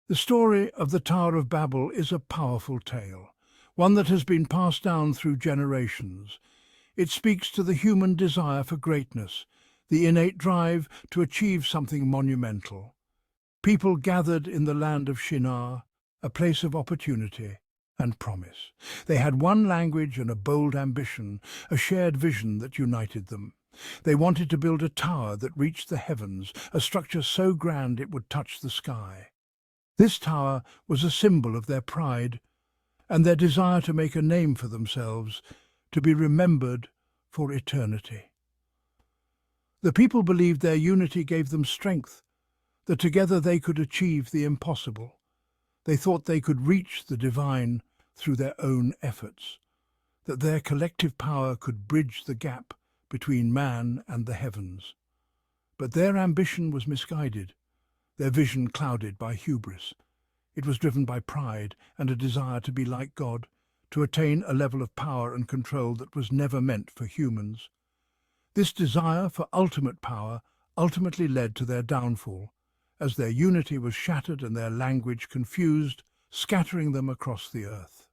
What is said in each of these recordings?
The story of the Tower of Babel is a powerful tale, one that has been passed down through generations. It speaks to the human desire for greatness, the innate drive to achieve something monumental. People gathered in the land of Shinar, a place of opportunity and promise. They had one language and a bold ambition, a shared vision that united them. They wanted to build a tower that reached the heavens, a structure so grand it would touch the sky. This tower was a symbol of their pride and their desire to make a name for themselves, to be remembered for eternity. The people believed their unity gave them strength, that together they could achieve the impossible. They thought they could reach the divine through their own efforts, that their collective power could bridge the gap between man and the heavens. But their ambition was misguided, their vision clouded by hubris. It was driven by pride and a desire to be like God, to attain a level of power and control that was never meant for humans. This desire for ultimate power ultimately led to their downfall, as their unity was shattered and their language confused, scattering them across the earth.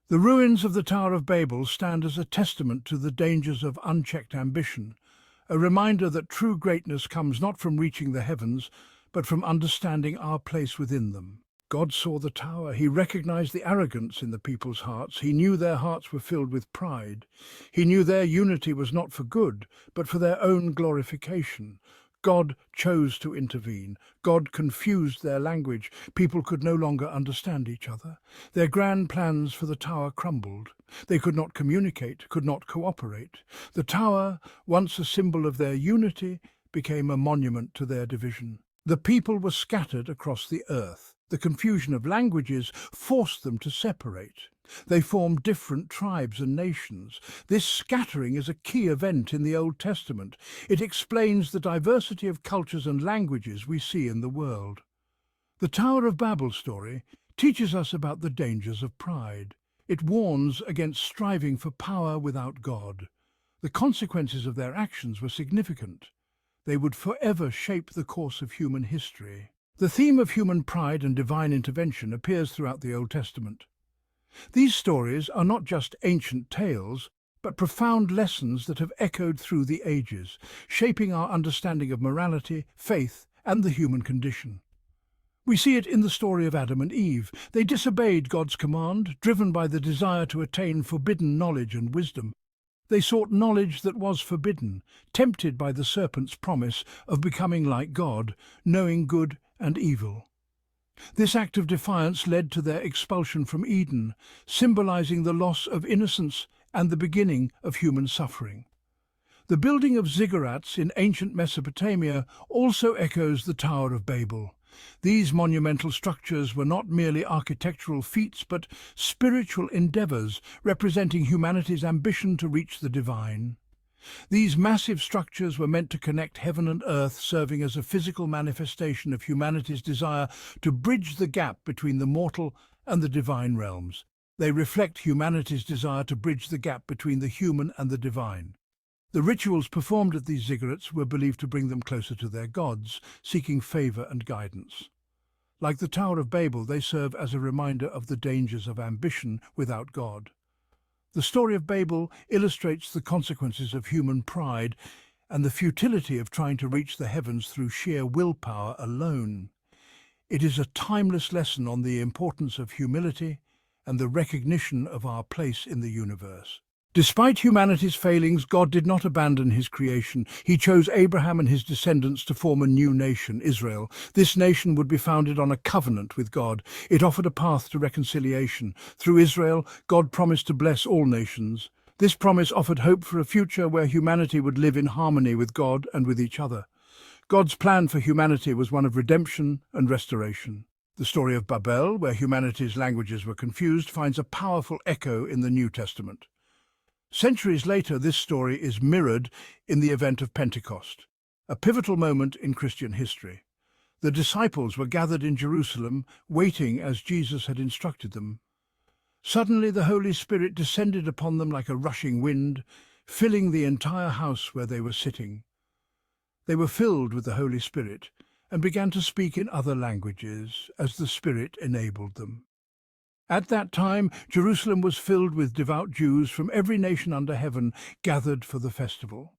The ruins of the Tower of Babel stand as a testament to the dangers of unchecked ambition, a reminder that true greatness comes not from reaching the heavens, but from understanding our place within them. God saw the tower. He recognized the arrogance in the people's hearts. He knew their hearts were filled with pride. He knew their unity was not for good, but for their own glorification. God chose to intervene. God confused their language. People could no longer understand each other. Their grand plans for the tower crumbled. They could not communicate, could not cooperate. The tower, once a symbol of their unity, became a monument to their division. The people were scattered across the earth. The confusion of languages forced them to separate. They formed different tribes and nations. This scattering is a key event in the Old Testament. It explains the diversity of cultures and languages we see in the world. The Tower of Babel story teaches us about the dangers of pride. It warns against striving for power without God. The consequences of their actions were significant. They would forever shape the course of human history. The theme of human pride and divine intervention appears throughout the Old Testament. These stories are not just ancient tales, but profound lessons that have echoed through the ages, shaping our understanding of morality, faith, and the human condition. We see it in the story of Adam and Eve. They disobeyed God's command, driven by the desire to attain forbidden knowledge and wisdom. They sought knowledge that was forbidden, tempted by the serpent's promise of becoming like God, knowing good and evil. This act of defiance led to their expulsion from Eden, symbolizing the loss of innocence and the beginning of human suffering. The building of ziggurats in ancient Mesopotamia also echoes the Tower of Babel. These monumental structures were not merely architectural feats, but spiritual endeavors representing humanity's ambition to reach the divine. These massive structures were meant to connect heaven and earth, serving as a physical manifestation of humanity's desire to bridge the gap between the mortal and the divine realms. They reflect humanity's desire to bridge the gap between the human and the divine. The rituals performed at these ziggurats were believed to bring them closer to their gods, seeking favor and guidance. Like the Tower of Babel, they serve as a reminder of the dangers of ambition without God. The story of Babel illustrates the consequences of human pride and the futility of trying to reach the heavens through sheer willpower alone. It is a timeless lesson on the importance of humility and the recognition of our place in the universe. Despite humanity's failings, God did not abandon his creation. He chose Abraham and his descendants to form a new nation, Israel. This nation would be founded on a covenant with God. It offered a path to reconciliation. Through Israel, God promised to bless all nations. This promise offered hope for a future where humanity would live in harmony with God and with each other. God's plan for humanity was one of redemption and restoration. The story of Babel, where humanity's languages were confused, finds a powerful echo in the New Testament. Centuries later, this story is mirrored in the event of Pentecost, a pivotal moment in Christian history. The disciples were gathered in Jerusalem, waiting as Jesus had instructed them. Suddenly the Holy Spirit descended upon them like a rushing wind, filling the entire house where they were sitting. They were filled with the Holy Spirit and began to speak in other languages as the Spirit enabled them. At that time, Jerusalem was filled with devout Jews from every nation under heaven gathered for the festival.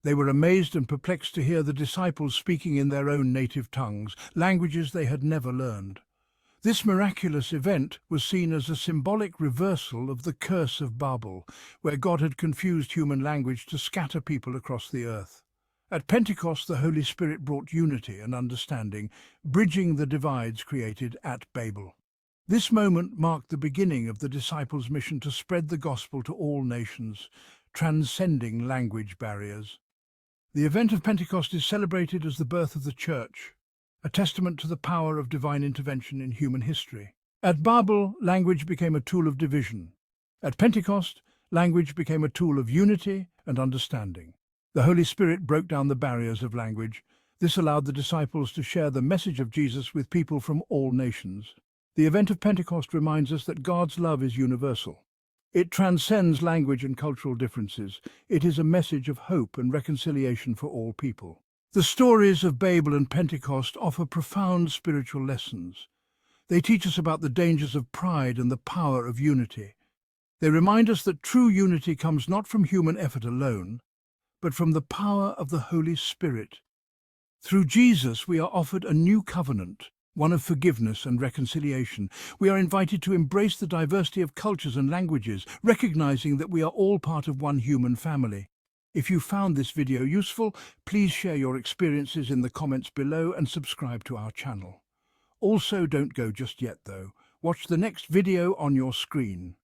They were amazed and perplexed to hear the disciples speaking in their own native tongues, languages they had never learned. This miraculous event was seen as a symbolic reversal of the curse of Babel, where God had confused human language to scatter people across the earth. At Pentecost, the Holy Spirit brought unity and understanding, bridging the divides created at Babel. This moment marked the beginning of the disciples' mission to spread the gospel to all nations, transcending language barriers. The event of Pentecost is celebrated as the birth of the Church, a testament to the power of divine intervention in human history. At Babel, language became a tool of division. At Pentecost, language became a tool of unity and understanding. The Holy Spirit broke down the barriers of language. This allowed the disciples to share the message of Jesus with people from all nations. The event of Pentecost reminds us that God's love is universal. It transcends language and cultural differences. It is a message of hope and reconciliation for all people. The stories of Babel and Pentecost offer profound spiritual lessons. They teach us about the dangers of pride and the power of unity. They remind us that true unity comes not from human effort alone, but from the power of the Holy Spirit. Through Jesus, we are offered a new covenant, one of forgiveness and reconciliation. We are invited to embrace the diversity of cultures and languages, recognizing that we are all part of one human family. If you found this video useful, please share your experiences in the comments below and subscribe to our channel. Also, don't go just yet though. Watch the next video on your screen.